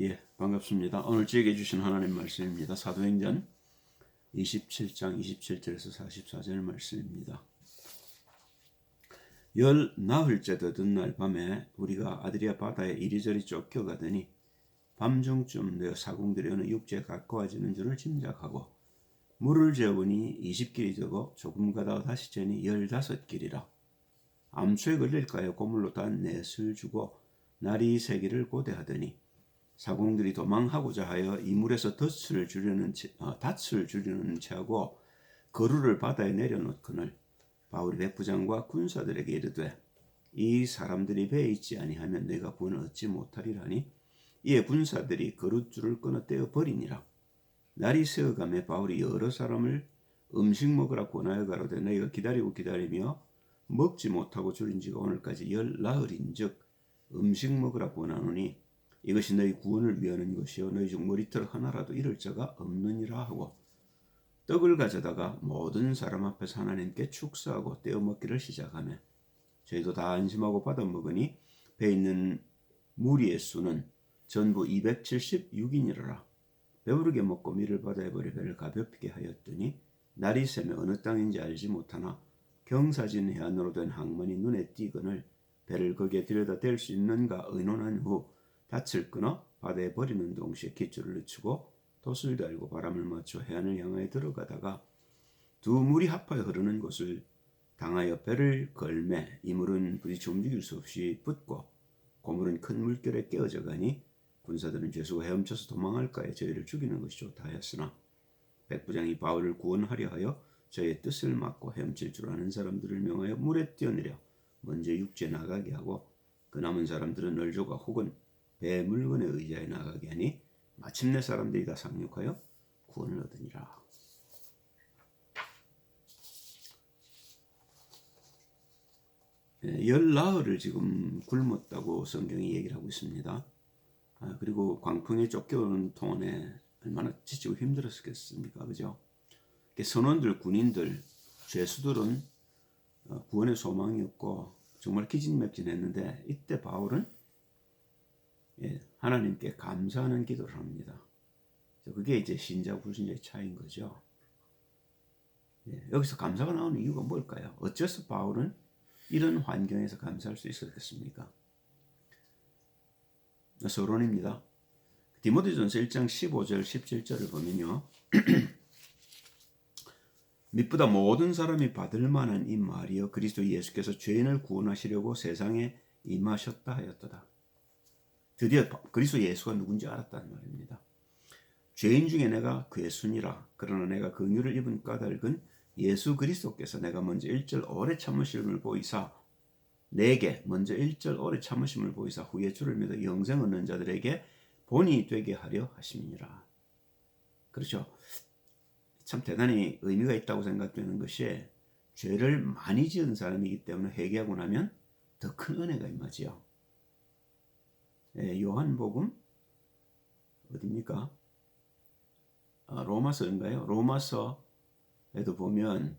예, 반갑습니다. 오늘 저에게 주신 하나님 말씀입니다. 사도행전 27장 27절에서 44절 말씀입니다. 열 나흘째 되던 날 밤에 우리가 아드리아 바다에 이리저리 쫓겨가더니 밤중쯤 되어 사공들이 어느 육지에 가까워지는 줄을 짐작하고 물을 재어보니 20길이 되고 조금 가다가 다시 재니 15길이라. 암초에 걸릴까 하여 고물로 단 넷을 주고 날이 새기를 고대하더니 사공들이 도망하고자 하여 이물에서 덫을 주려는 채하고 거루를 바다에 내려놓거늘 바울이 백부장과 군사들에게 이르되 이 사람들이 배에 있지 아니하면 내가 구원을 얻지 못하리라니 이에 군사들이 거룻줄을 끊어 떼어 버리니라. 날이 새어가매 바울이 여러 사람을 음식 먹으라 권하여 가로되 너희가 기다리며 먹지 못하고 줄인 지가 오늘까지 열 나흘인즉 음식 먹으라 권하노니 이것이 너희 구원을 위하는 것이요 너희 중 머리털 하나라도 잃을 자가 없느니라 하고 떡을 가져다가 모든 사람 앞에서 하나님께 축사하고 떼어 먹기를 시작하며 저희도 다 안심하고 받아 먹으니 배에 있는 무리의 수는 전부 276인이라. 배부르게 먹고 밀을 바다에 버려 배를 가볍게 하였더니 날이 새며 어느 땅인지 알지 못하나 경사진 해안으로 된 항만이 눈에 띄거늘 배를 거기에 들여다 댈 수 있는가 의논한 후 닻을 끊어 바다에 버리는 동시에 깃줄을 늦추고 돛을 달고 바람을 맞춰 해안을 향하여 들어가다가 두 물이 합하여 흐르는 곳을 당하여 배를 걸매 이 물은 부딪혀 움직일 수 없이 붙고 고물은 큰 물결에 깨어져 가니 군사들은 죄수가 헤엄쳐서 도망할까에 저희를 죽이는 것이 좋다 하였으나 백부장이 바울을 구원하려 하여 저희의 뜻을 막고 헤엄칠 줄 아는 사람들을 명하여 물에 뛰어내려 먼저 육지에 나가게 하고 그 남은 사람들은 널조가 혹은 배 물건에 의지하여 나가게 하니 마침내 사람들이 다 상륙하여 구원을 얻으니라. 열 나흘을 지금 굶었다고 성경이 얘기를 하고 있습니다. 그리고 광풍에 쫓겨오는 동안에 얼마나 지치고 힘들었겠습니까? 그죠? 선원들, 군인들, 죄수들은 구원의 소망이 없고 정말 기진맥진했는데 이때 바울은 하나님께 감사하는 기도를 합니다. 그게 이제 신자 불신자의 차이인 거죠. 여기서 감사가 나오는 이유가 뭘까요? 어째서 바울은 이런 환경에서 감사할 수 있었겠습니까? 서론입니다. 디모데전서 1장 15절 17절을 보면요. 밑보다 모든 사람이 받을 만한 이 말이여 그리스도 예수께서 죄인을 구원하시려고 세상에 임하셨다 하였도다. 드디어 그리스도 예수가 누군지 알았다는 말입니다. 죄인 중에 내가 괴순이라. 그러나 내가 긍휼을 입은 까닭은 예수 그리스도께서 내가 먼저 1절 오래 참으심을 보이사 내게 먼저 1절 오래 참으심을 보이사 후에 주를 믿어 영생 얻는 자들에게 본이 되게 하려 하심이니라. 그렇죠. 참 대단히 의미가 있다고 생각되는 것이 죄를 많이 지은 사람이기 때문에 회개하고 나면 더 큰 은혜가 임하지요. 요한복음 어디입니까? 로마서인가요? 로마서에도 보면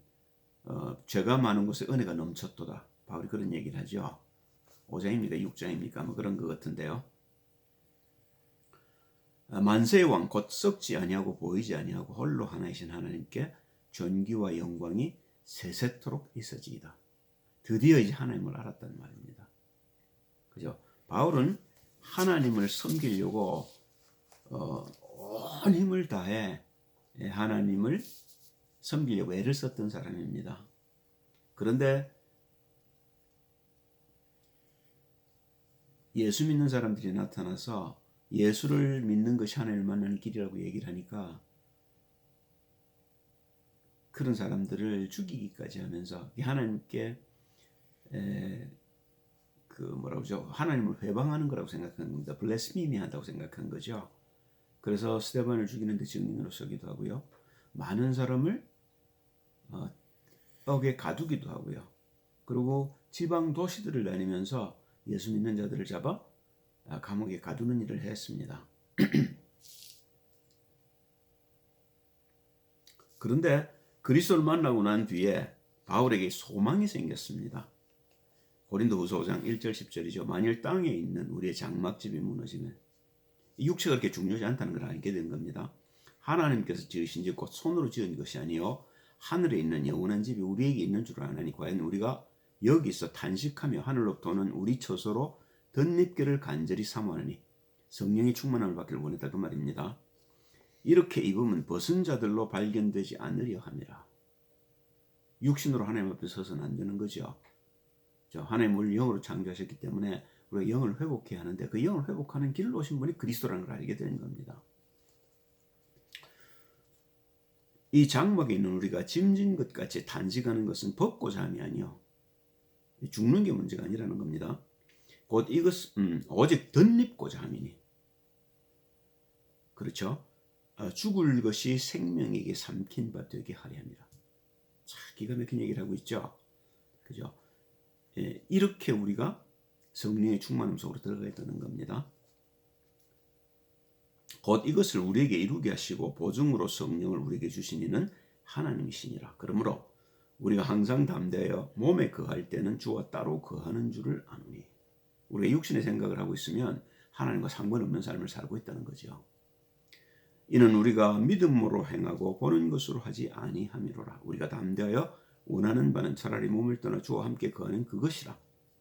죄가 많은 곳에 은혜가 넘쳤도다. 바울이 그런 얘기를 하죠. 5장입니까? 6장입니까? 뭐 그런 것 같은데요. 만세의 왕 곧 썩지 아니하고 보이지 아니하고 홀로 하나이신 하나님께 존귀와 영광이 세세토록 있어지이다. 드디어 이제 하나님을 알았다는 말입니다. 그죠? 바울은 하나님을 섬기려고 온 힘을 다해 하나님을 섬기려고 애를 썼던 사람입니다. 그런데 예수 믿는 사람들이 나타나서 예수를 믿는 것이 하나님을 만나는 길이라고 얘기를 하니까 그런 사람들을 죽이기까지 하면서 하나님께 하나님을 회방하는 거라고 생각한 겁니다. 블레스미미 한다고 생각한 거죠. 그래서 스데반을 죽이는데 증인으로 서기도 하고요. 많은 사람을 떡에 가두기도 하고요. 그리고 지방 도시들을 다니면서 예수 믿는 자들을 잡아 감옥에 가두는 일을 했습니다. 그런데 그리스도를 만나고 난 뒤에 바울에게 소망이 생겼습니다. 고린도후서 5장 1절 10절이죠. 만일 땅에 있는 우리의 장막집이 무너지면 육체가 그렇게 중요하지 않다는 걸 알게 된 겁니다. 하나님께서 지으신 집 곧 손으로 지은 것이 아니요 하늘에 있는 영원한 집이 우리에게 있는 줄 아나니 과연 우리가 여기서 탄식하며 하늘로부터 오는 우리 처소로 덧입기를 간절히 사모하느니 성령이 충만함을 받기를 원했다 그 말입니다. 이렇게 입으면 벗은 자들로 발견되지 않으려 함이라. 육신으로 하나님 앞에 서서는 안 되는 거죠. 하나님 우리를 영으로 창조하셨기 때문에 우리가 영을 회복해야 하는데 그 영을 회복하는 길로 오신 분이 그리스도라는 걸 알게 되는 겁니다. 이 장막에 있는 우리가 짐진 것 같이 단식하는 것은 벗고자 함이 아니요 죽는 게 문제가 아니라는 겁니다. 곧 이것은 오직 덧입고자 함이니. 그렇죠? 죽을 것이 생명에게 삼킨 바 되게 하려 함이라. 참 기가 막힌 얘기를 하고 있죠. 그죠? 예, 이렇게 우리가 성령의 충만함 속으로 들어가야 되는 겁니다. 곧 이것을 우리에게 이루게 하시고 보증으로 성령을 우리에게 주신 이는 하나님이시니라. 그러므로 우리가 항상 담대하여 몸에 거할 때는 주와 따로 거하는 줄을 아노니. 우리가 육신의 생각을 하고 있으면 하나님과 상관없는 삶을 살고 있다는 거죠. 이는 우리가 믿음으로 행하고 보는 것으로 하지 아니함이로라. 우리가 담대하여 원하는 바는 차라리 몸을 떠나 주와 함께 거하는 그것이라.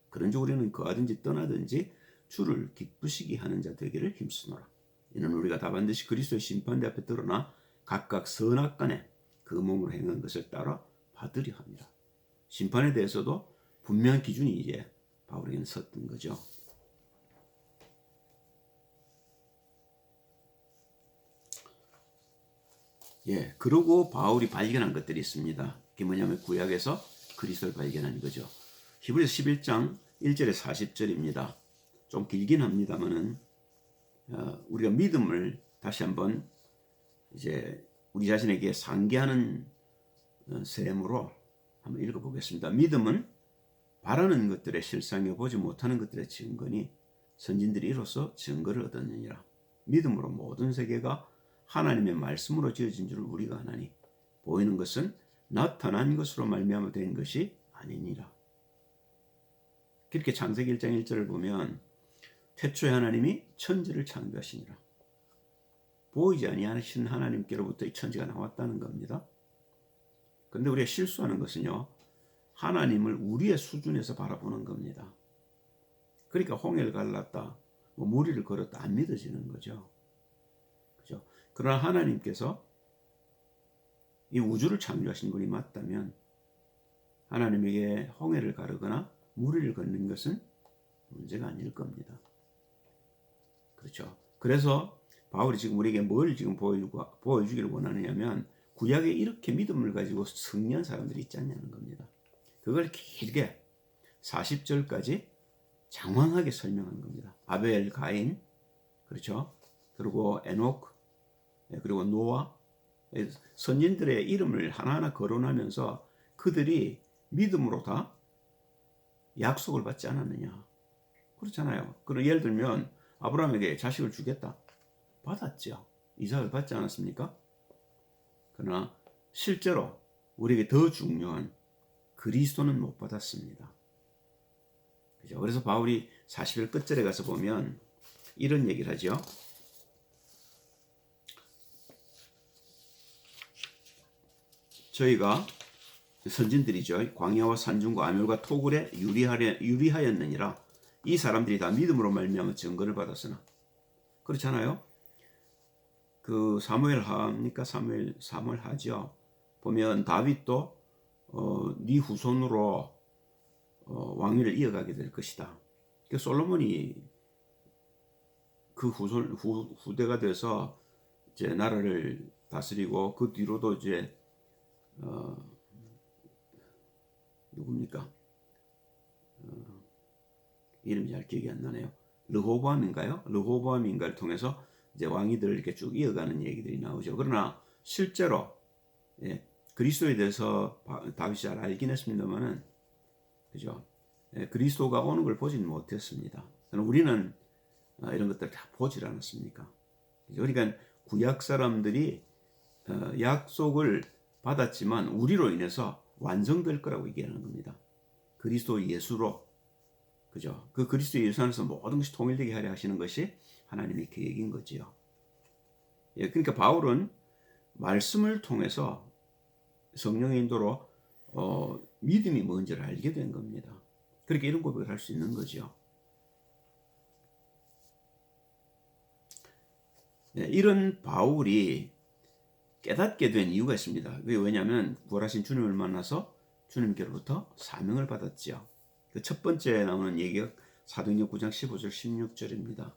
그런즉 우리는 거하든지 떠나든지 주를 기쁘시게 하는 자 되기를 힘쓰노라. 이는 우리가 다 반드시 그리스도의 심판대 앞에 드러나 각각 선악간에 그 몸으로 행한 것을 따라 받으려 합니다. 심판에 대해서도 분명한 기준이 이제 바울에게는 섰던 거죠. 예, 그러고 바울이 발견한 것들이 있습니다. 그게 뭐냐면 구약에서 그리스도를 발견한 거죠. 히브리서 11장 1절에 40절입니다. 좀 길긴 합니다만은 우리가 믿음을 다시 한번 이제 우리 자신에게 상기하는 셈으로 한번 읽어보겠습니다. 믿음은 바라는 것들의 실상이요 보지 못하는 것들의 증거니 선진들이 이로써 증거를 얻었느니라. 믿음으로 모든 세계가 하나님의 말씀으로 지어진 줄 우리가 아나니 보이는 것은 나타난 것으로 말미암아 된 것이 아니니라. 그렇게 창세기 1장 1절을 보면 태초에 하나님이 천지를 창조하시니라. 보이지 아니하신 하나님께로부터 이 천지가 나왔다는 겁니다. 그런데 우리가 실수하는 것은요, 하나님을 우리의 수준에서 바라보는 겁니다. 그러니까 홍해를 갈랐다, 무리를 걸었다 안 믿어지는 거죠. 그죠? 그러나 하나님께서 이 우주를 창조하신 분이 맞다면 하나님에게 홍해를 가르거나 무리를 걷는 것은 문제가 아닐 겁니다. 그렇죠? 그래서 바울이 지금 우리에게 뭘 지금 보여주기를 원하느냐면 구약에 이렇게 믿음을 가지고 승리한 사람들이 있지 않냐는 겁니다. 그걸 길게 40절까지 장황하게 설명한 겁니다. 아벨, 가인, 그렇죠? 그리고 에녹, 그리고 노아, 선진들의 이름을 하나하나 거론하면서 그들이 믿음으로 다 약속을 받지 않았느냐. 그렇잖아요. 그리고 예를 들면 아브라함에게 자식을 주겠다. 받았죠. 이삭을 받지 않았습니까? 그러나 실제로 우리에게 더 중요한 그리스도는 못 받았습니다. 그죠? 그래서 바울이 40일 끝절에 가서 보면 이런 얘기를 하죠. 저희가 선진들이죠. 광야와 산중과 아멸과 토굴에 유리하였느니라. 이 사람들이 다 믿음으로 말미암아 증거를 받았으나. 그렇잖아요. 그 사무엘 하입니까? 사무엘 하죠. 보면 다윗도 네 후손으로 왕위를 이어가게 될 것이다. 그 솔로몬이 그 후대가 돼서 이제 나라를 다스리고 그 뒤로도 이제 누굽니까? 이름이 잘 기억이 안 나네요. 르호보암인가요? 르호보암인가를 통해서 이제 왕위들을 이렇게 쭉 이어가는 얘기들이 나오죠. 그러나 실제로 그리스도에 대해서 다윗이 잘 알긴 했습니다만은, 그죠? 그리스도가 오는 걸 보지는 못했습니다. 우리는 이런 것들을 다 보질 않았습니까? 그죠? 그러니까 구약 사람들이 약속을 받았지만 우리로 인해서 완성될 거라고 얘기하는 겁니다. 그리스도 예수로, 그죠? 그 그리스도 예수 안에서 모든 것이 통일되게 하려 하시는 것이 하나님의 계획인 거지요. 예, 그러니까 바울은 말씀을 통해서 성령의 인도로 믿음이 뭔지를 알게 된 겁니다. 그렇게 이런 고백을 할 수 있는 거죠. 네, 이런 바울이 깨닫게 된 이유가 있습니다. 그게 왜냐하면 부활하신 주님을 만나서 주님께로부터 사명을 받았지요. 그 첫 번째 나오는 얘기가 사도행전 9장 15절 16절입니다.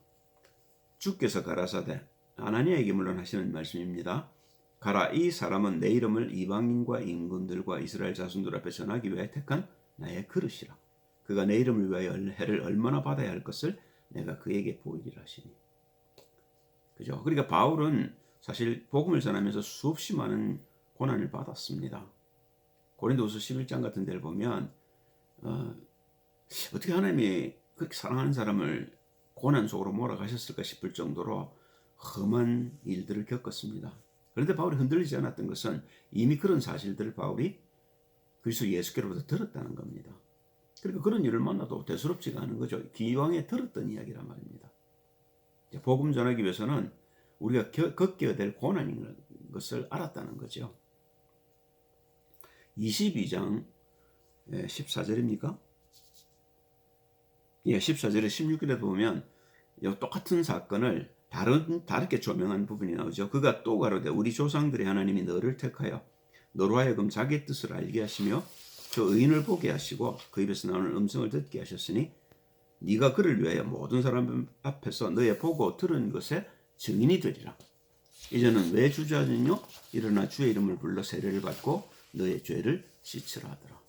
주께서 가라사대, 아나니아에게 물론 하시는 말씀입니다. 가라, 이 사람은 내 이름을 이방인과 임금들과 이스라엘 자손들 앞에 전하기 위해 택한 나의 그릇이라. 그가 내 이름을 위하여 해를 얼마나 받아야 할 것을 내가 그에게 보이리라 하시니. 그죠? 그러니까 바울은 사실 복음을 전하면서 수없이 많은 고난을 받았습니다. 고린도후서 11장 같은 데를 보면 어떻게 하나님이 그렇게 사랑하는 사람을 고난 속으로 몰아가셨을까 싶을 정도로 험한 일들을 겪었습니다. 그런데 바울이 흔들리지 않았던 것은 이미 그런 사실들을 바울이 그리스도 예수께로부터 들었다는 겁니다. 그러니까 그런 일을 만나도 대수롭지가 않은 거죠. 기왕에 들었던 이야기란 말입니다. 복음 전하기 위해서는 우리가 겪게 될 고난인 것을 알았다는 거죠. 22장 14절입니까? 예, 14절에 16절에 보면 똑같은 사건을 다르게 조명한 부분이 나오죠. 그가 또 가로되 우리 조상들의 하나님이 너를 택하여 너로 하여금 자기의 뜻을 알게 하시며 저 의인을 보게 하시고 그 입에서 나오는 음성을 듣게 하셨으니 네가 그를 위하여 모든 사람 앞에서 너의 보고 들은 것에 증인이 되리라. 이제는 왜 주저하느냐? 일어나 주의 이름을 불러 세례를 받고 너의 죄를 씻으라 하더라.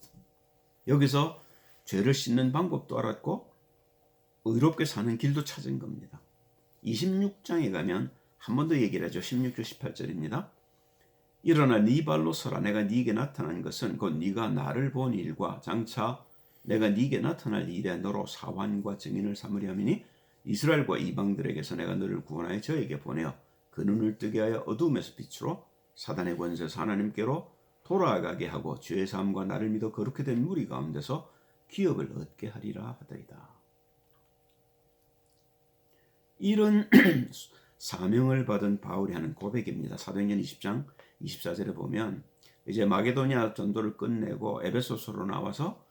여기서 죄를 씻는 방법도 알았고 의롭게 사는 길도 찾은 겁니다. 26장에 가면 한 번 더 얘기를 하죠. 16절 18절입니다. 일어나 네 발로 서라. 내가 네게 나타난 것은 곧 네가 나를 본 일과 장차 내가 네게 나타날 일에 너로 사환과 증인을 삼으려 함이니 이스라엘과 이방들에게서 내가 너를 구원하여 저에게 보내어 그 눈을 뜨게 하여 어두움에서 빛으로 사단의 권세에서 하나님께로 돌아가게 하고 죄의 사함과 나를 믿어 거룩히 된 무리 가운데서 기업을 얻게 하리라 하더이다. 이런 사명을 받은 바울이 하는 고백입니다. 사도행전 20장 24절에 보면 이제 마게도냐 전도를 끝내고 에베소서로 나와서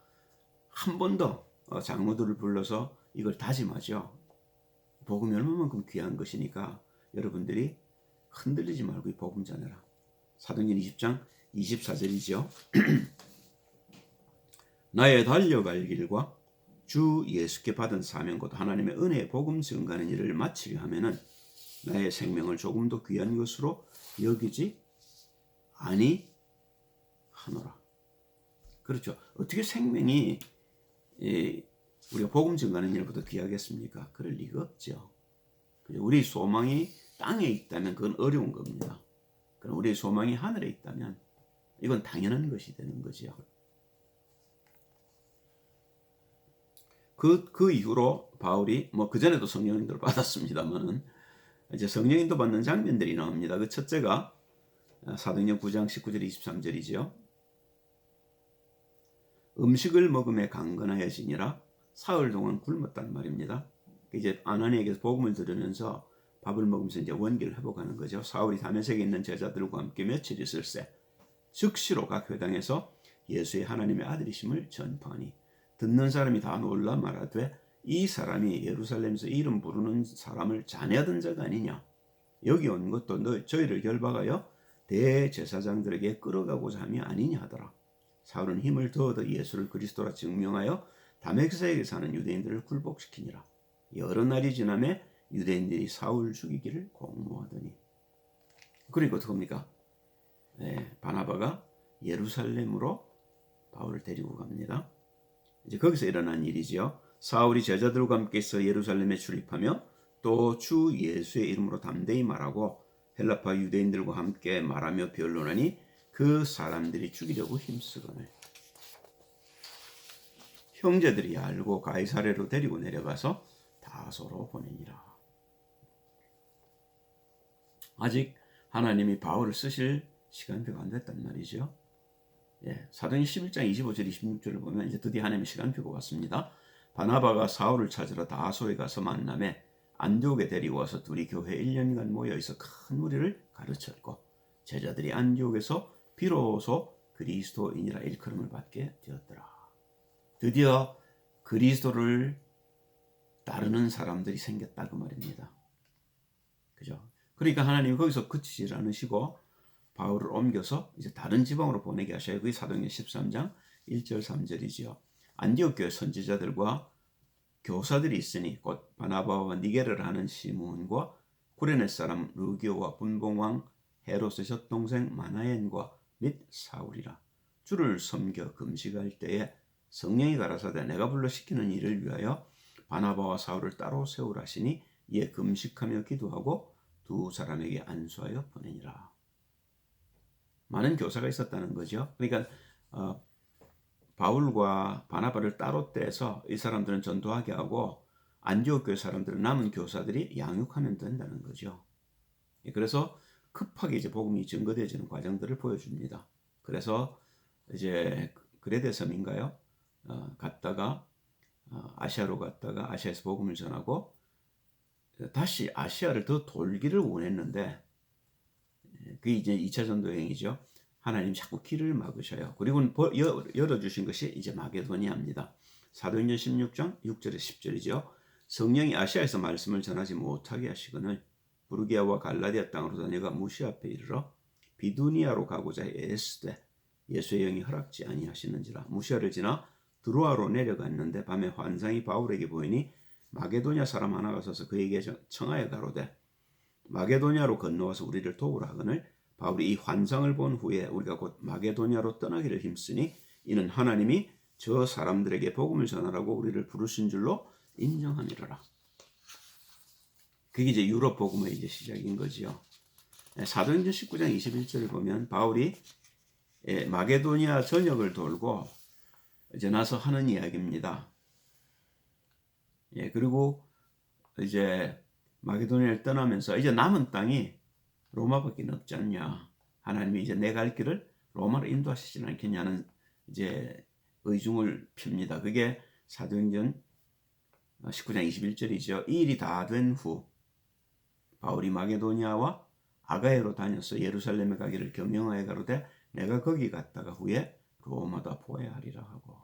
한 번 더 장로들을 불러서 이걸 다짐하죠. 복음이 얼마만큼 귀한 것이니까 여러분들이 흔들리지 말고 이 복음 전해라. 사도행전 20장 24절이죠. 나의 달려갈 길과 주 예수께 받은 사명 곧 하나님의 은혜의 복음 증가하는 일을 마치려 하면은 나의 생명을 조금 더 귀한 것으로 여기지 아니하노라. 그렇죠. 어떻게 생명이 우리가 복음 증가하는 일보다 귀하겠습니까? 그럴 리가 없죠. 우리 소망이 땅에 있다면 그건 어려운 겁니다. 그럼 우리의 소망이 하늘에 있다면 이건 당연한 것이 되는 거죠. 그 이후로 바울이 그 전에도 성령인도를 받았습니다만은 이제 성령인도 받는 장면들이 나옵니다. 그 첫째가 사도행전 9장 19절 23절이죠. 음식을 먹음에 강건하여지니라 사흘 동안 굶었단 말입니다. 이제 아나니에게서 복음을 들으면서 밥을 먹으면서 이제 원기를 회복하는 거죠. 사울이 다메섹에 있는 제자들과 함께 며칠 있을새 즉시로 각 회당에서 예수의 하나님의 아들이심을 전파하니 듣는 사람이 다 놀라 말하되 이 사람이 예루살렘에서 이름 부르는 사람을 잔해하던 자가 아니냐. 여기 온 것도 저희를 결박하여 대제사장들에게 끌어가고자 함이 아니냐 하더라. 사울은 힘을 더 얻어 예수를 그리스도라 증명하여 다메섹에 사는 유대인들을 굴복시키니라. 여러 날이 지나매 유대인들이 사울 죽이기를 공모하더니. 그러니까 어떡합니까? 바나바가 예루살렘으로 바울을 데리고 갑니다. 이제 거기서 일어난 일이지요. 사울이 제자들과 함께서 예루살렘에 출입하며 또 주 예수의 이름으로 담대히 말하고 헬라파 유대인들과 함께 말하며 변론하니 그 사람들이 죽이려고 힘쓰거늘 형제들이 알고 가이사랴로 데리고 내려가서 다소로 보내니라. 아직 하나님이 바울을 쓰실 시간표가 안 됐단 말이죠. 사도행전 11장 25절 26절을 보면 이제 드디어 하나님의 시간표가 왔습니다. 바나바가 사울을 찾으러 다소에 가서 만남에 안디옥에 데리고 와서 둘이 교회 1년간 모여있어 큰 무리를 가르쳤고 제자들이 안디옥에서 비로소 그리스도인이라 일컬음을 받게 되었더라. 드디어 그리스도를 따르는 사람들이 생겼다 그 말입니다. 그죠? 그러니까 하나님이 거기서 그치질 않으시고 바울을 옮겨서 이제 다른 지방으로 보내게 하셔요. 그게 사도행전 13장 1절 3절이지요. 안디옥 교회 선지자들과 교사들이 있으니 곧 바나바와 니게르를 하는 시므온과 구레네 사람 루기오와 분봉왕 헤롯의 젖동생 마나엔과 및 사울이라. 주를 섬겨 금식할 때에 성령이 가라사대 내가 불러 시키는 일을 위하여 바나바와 사울을 따로 세우라 하시니 이에 금식하며 기도하고 두 사람에게 안수하여 보내니라. 많은 교사가 있었다는 거죠. 그러니까 바울과 바나바를 따로 떼서 이 사람들은 전도하게 하고 안디옥 교회 사람들은 남은 교사들이 양육하면 된다는 거죠. 그래서 급하게 이제 복음이 증거되어지는 과정들을 보여줍니다. 그래서 이제 그레데 섬인가요? 갔다가 아시아로 갔다가 아시아에서 복음을 전하고 다시 아시아를 더 돌기를 원했는데 그게 이제 2차 전도 여행이죠. 하나님 자꾸 길을 막으셔요. 그리고 열어주신 것이 이제 마게도니아입니다. 사도행전 16장 6절에 10절이죠. 성령이 아시아에서 말씀을 전하지 못하게 하시거늘 부르기아와 갈라디아 땅으로 다녀가 무시 앞에 이르러 비두니아로 가고자 애쓰되 예수의 영이 허락지 아니하시는지라. 무시아를 지나 드로아로 내려갔는데 밤에 환상이 바울에게 보이니 마게도냐 사람 하나가 서서 그에게 청하여 가로되 마게도냐로 건너와서 우리를 도우라 하거늘 바울이 이 환상을 본 후에 우리가 곧 마게도냐로 떠나기를 힘쓰니 이는 하나님이 저 사람들에게 복음을 전하라고 우리를 부르신 줄로 인정함이로라. 그게 이제 유럽 복음의 이제 시작인 거지요. 사도행전 19장 21절을 보면 바울이 마게도니아 전역을 돌고 이제 나서 하는 이야기입니다. 그리고 이제 마게도니아를 떠나면서 이제 남은 땅이 로마밖에 없지 않냐. 하나님이 이제 내 갈 길을 로마로 인도하시지 않겠냐는 이제 의중을 핍니다. 그게 사도행전 19장 21절이죠. 이 일이 다 된 후 바울이 마게도니아와 아가야로 다녀서 예루살렘에 가기를 경영하여 가로되 내가 거기 갔다가 후에 로마다 보아야 하리라 하고.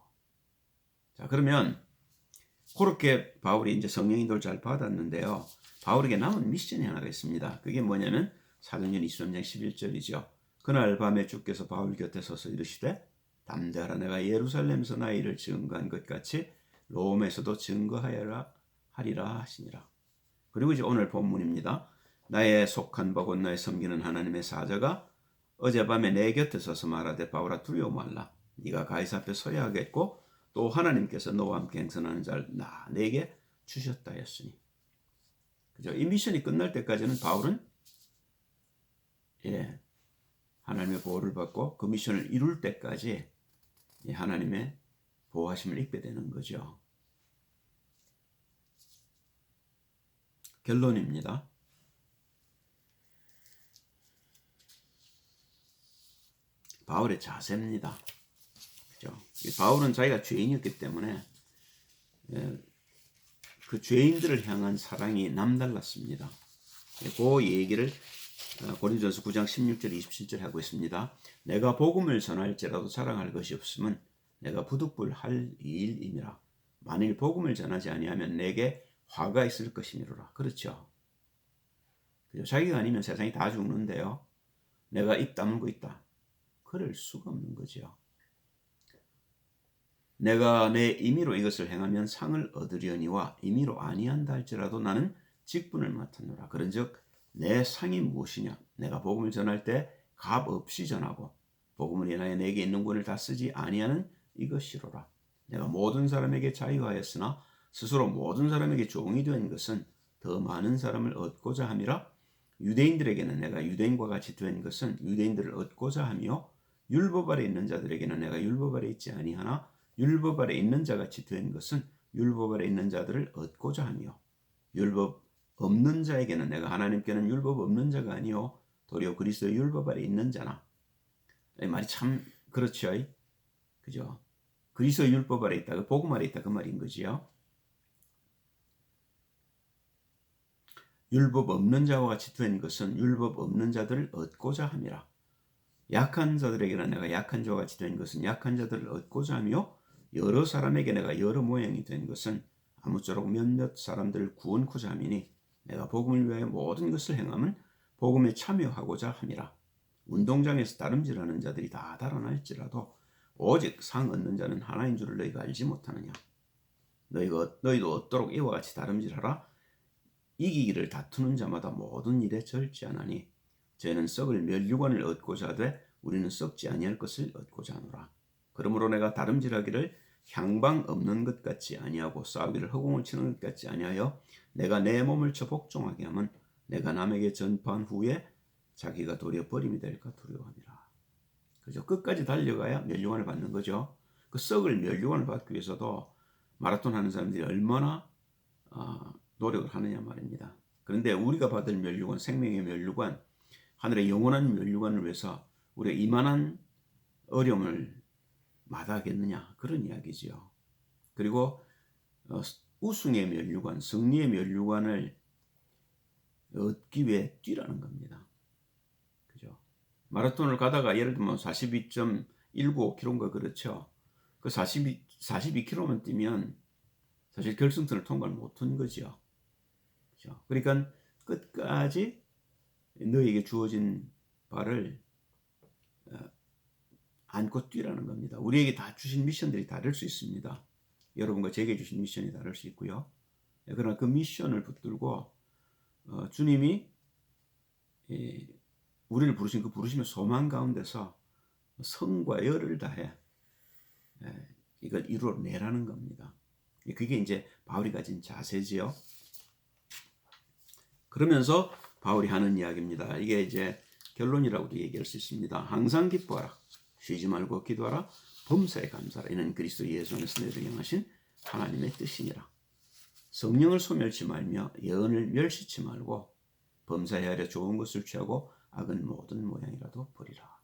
자, 그러면 그렇게 바울이 이제 성령 인도를 잘 받았는데요. 바울에게 남은 미션이 하나가 있습니다. 그게 뭐냐면 사도행전 23장 11절이죠. 그날 밤에 주께서 바울 곁에 서서 이르시되 담대하라. 내가 예루살렘에서 나의 일을 증거한 것 같이 로마에서도 증거하여라 하리라 하시니라. 그리고 이제 오늘 본문입니다. 나의 속한 바 곧 나의 섬기는 하나님의 사자가 어젯밤에 내 곁에 서서 말하되 바울아 두려워 말라. 네가 가이사 앞에 서야 하겠고 또 하나님께서 너와 함께 행선하는 자를 내게 주셨다 했으니. 그죠? 이 미션이 끝날 때까지는 바울은 하나님의 보호를 받고 그 미션을 이룰 때까지 하나님의 보호하심을 입게 되는 거죠. 결론입니다. 바울의 자세입니다. 그죠? 바울은 자기가 죄인이었기 때문에 그 죄인들을 향한 사랑이 남달랐습니다. 그 얘기를 고린도전서 9장 16절 27절 하고 있습니다. 내가 복음을 전할지라도 자랑할 것이 없으면 내가 부득불할 일임이라. 만일 복음을 전하지 아니하면 내게 화가 있을 것이니라. 그렇죠. 자기가 아니면 세상이 다 죽는데요. 내가 입 다물고 있다. 그럴 수가 없는 거죠. 내가 내 임의로 이것을 행하면 상을 얻으려니와 임의로 아니한다 할지라도 나는 직분을 맡았노라. 그런즉 내 상이 무엇이냐? 내가 복음을 전할 때 값 없이 전하고 복음을 인하여 내게 있는 권을 다 쓰지 아니하는 이것이로라. 내가 모든 사람에게 자유하였으나 스스로 모든 사람에게 종이 된 것은 더 많은 사람을 얻고자 함이라. 유대인들에게는 내가 유대인과 같이 된 것은 유대인들을 얻고자 하며 율법 아래 있는 자들에게는 내가 율법 아래 있지 아니하나 율법 아래 있는 자같이 된 것은 율법 아래 있는 자들을 얻고자 하며 율법 없는 자에게는 내가 하나님께는 율법 없는 자가 아니요 도리어 그리스도의 율법 아래 있는 자나. 이 말이 참 그렇죠. 그죠? 그리스도의 율법 아래 있다. 그 복음 아래 있다. 그 말인 거지요. 율법 없는 자와 같이 된 것은 율법 없는 자들을 얻고자 함이라. 약한 자들에게는 내가 약한 자와 같이 된 것은 약한 자들을 얻고자 하며 여러 사람에게 내가 여러 모양이 된 것은 아무쪼록 몇몇 사람들을 구원코자 함이니 내가 복음을 위하여 모든 것을 행함은 복음에 참여하고자 함이라. 운동장에서 다름질하는 자들이 다 달아날지라도 오직 상 얻는 자는 하나인 줄을 너희가 알지 못하느냐. 너희도 얻도록 이와 같이 다름질하라. 이기기를 다투는 자마다 모든 일에 절제하나니 저희는 썩을 멸류관을 얻고자 하되 우리는 썩지 아니할 것을 얻고자 하노라. 그러므로 내가 다름질하기를 향방 없는 것 같이 아니하고 싸우기를 허공을 치는 것 같이 아니하여 내가 내 몸을 쳐 복종하게 하면 내가 남에게 전파한 후에 자기가 도리어 버림이 될까 두려워함이라. 그죠? 끝까지 달려가야 멸류관을 받는 거죠. 그 썩을 멸류관을 받기 위해서도 마라톤 하는 사람들이 얼마나 노력을 하느냐 말입니다. 그런데 우리가 받을 멸류관, 생명의 멸류관, 하늘의 영원한 멸류관을 위해서 우리가 이만한 어려움을 마다하겠느냐, 그런 이야기지요. 그리고 우승의 멸류관, 승리의 멸류관을 얻기 위해 뛰라는 겁니다. 그죠? 마라톤을 가다가 예를 들면 42.195km인가 그렇죠. 그 42km만 뛰면 사실 결승선을 통과를 못한 거죠. 그죠? 그러니까 끝까지 너에게 주어진 바를 안고 뛰라는 겁니다. 우리에게 다 주신 미션들이 다를 수 있습니다. 여러분과 제게 주신 미션이 다를 수 있고요. 그러나 그 미션을 붙들고 주님이 우리를 부르신 그 부르심의 소망 가운데서 성과 열을 다해 이걸 이루어내라는 겁니다. 그게 이제 바울이 가진 자세지요. 그러면서 바울이 하는 이야기입니다. 이게 이제 결론이라고도 얘기할 수 있습니다. 항상 기뻐하라. 쉬지 말고 기도하라. 범사에 감사하라. 이는 그리스도 예수 안에서 너희를 향하신 하나님의 뜻이니라. 성령을 소멸치 말며 예언을 멸시치 말고 범사에 하려 좋은 것을 취하고 악은 모든 모양이라도 버리라.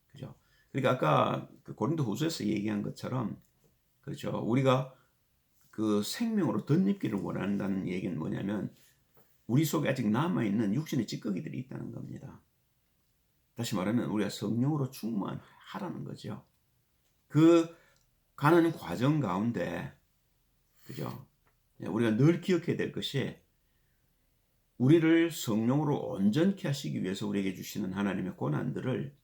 그죠? 그러니까 아까 그 고린도 후서에서 얘기한 것처럼, 그렇죠. 우리가 그 생명으로 덧입기를 원한다는 얘기는 뭐냐면 우리 속에 아직 남아있는 육신의 찌꺼기들이 있다는 겁니다. 다시 말하면 우리가 성령으로 충만하라는 거죠. 그 가는 과정 가운데, 그죠? 우리가 늘 기억해야 될 것이 우리를 성령으로 온전케 하시기 위해서 우리에게 주시는 하나님의 고난들을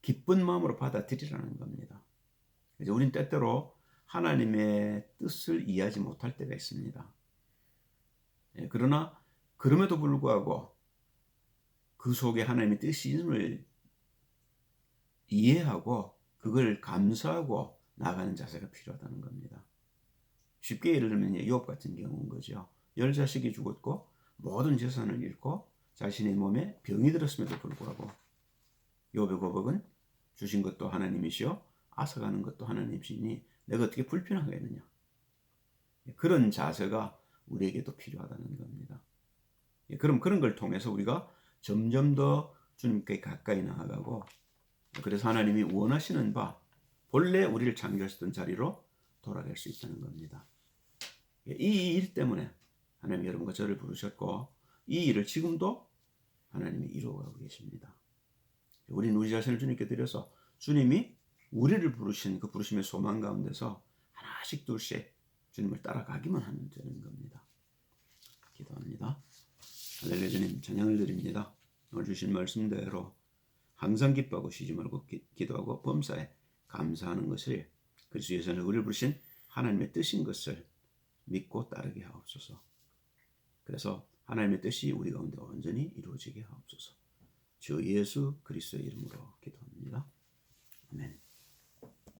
기쁜 마음으로 받아들이라는 겁니다. 그래서 우린 때때로 하나님의 뜻을 이해하지 못할 때가 있습니다. 그러나 그럼에도 불구하고 그 속에 하나님의 뜻이 있음을 이해하고 그걸 감사하고 나가는 자세가 필요하다는 겁니다. 쉽게 예를 들면 욥 같은 경우인 거죠. 10자식이 죽었고 모든 재산을 잃고 자신의 몸에 병이 들었음에도 불구하고 욥의 고백은 주신 것도 하나님이시오 앗아가는 것도 하나님이시니 내가 어떻게 불평하겠느냐. 그런 자세가 우리에게도 필요하다는 겁니다. 그럼 그런 걸 통해서 우리가 점점 더 주님께 가까이 나아가고, 그래서 하나님이 원하시는 바 본래 우리를 창조하셨던 자리로 돌아갈 수 있다는 겁니다. 이 일 때문에 하나님이 여러분과 저를 부르셨고 이 일을 지금도 하나님이 이루어가고 계십니다. 우리는 우리 자신을 주님께 드려서 주님이 우리를 부르신 그 부르심의 소망 가운데서 하나씩 둘씩 주님을 따라가기만 하면 되는 겁니다. 기도합니다. 할렐루야. 주님 찬양을 드립니다. 오늘 주신 말씀대로 항상 기뻐하고 쉬지 말고 기도하고 범사에 감사하는 것을 그리스도 예수 안에서 우리를 부르신 하나님의 뜻인 것을 믿고 따르게 하옵소서. 그래서 하나님의 뜻이 우리 가운데 온전히 이루어지게 하옵소서. 주 예수 그리스도의 이름으로 기도합니다. 아멘.